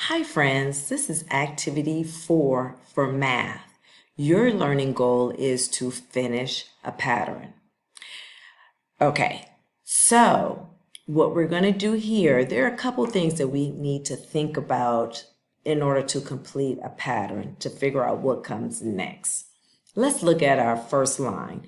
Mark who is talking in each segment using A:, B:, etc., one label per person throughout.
A: Hi friends, this is activity 4 for math. Your learning goal is to finish a pattern. Okay, so what we're going to do here, there are a couple things that we need to think about in order to complete a pattern, to figure out what comes next. Let's look at our first line.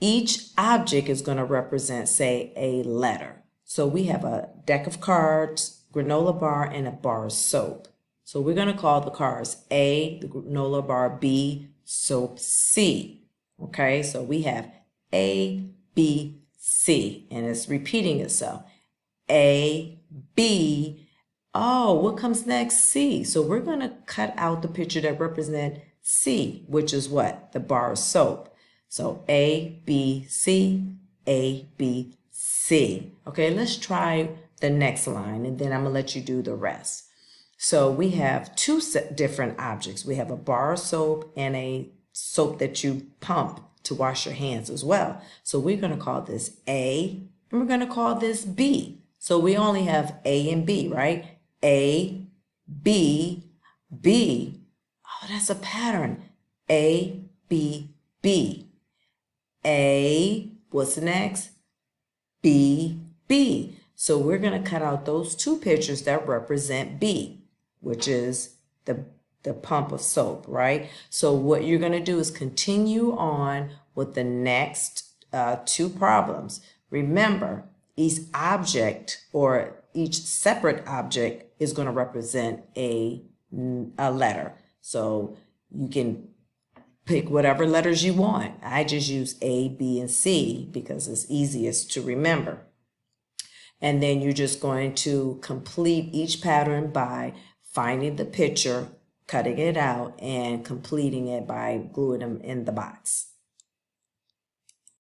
A: Each object is going to represent, say, a letter. So we have a deck of cards, granola bar, and a bar of soap. So we're going to call the cards A, the granola bar, B, soap, C. Okay, so we have A, B, C, and it's repeating itself. A, B, oh, what comes next? C. So we're going to cut out the picture that represents C, which is what? The bar of soap. So A, B, C, A, B, C. Okay, let's try the next line, and then I'm going to let you do the rest. So we have two different objects. We have a bar of soap and a soap that you pump to wash your hands as well. So we're going to call this A, and we're going to call this B. So we only have A and B, right? A, B, B. Oh, that's a pattern. A, B, B. A, what's next? B, B. So we're going to cut out those two pictures that represent B, which is the pump of soap, right? So what you're going to do is continue on with the next two problems. Remember, each object or each separate object is going to represent a letter. So you can pick whatever letters you want. I just use A, B, and C because it's easiest to remember. And then you're just going to complete each pattern by finding the picture, cutting it out, and completing it by gluing them in the box.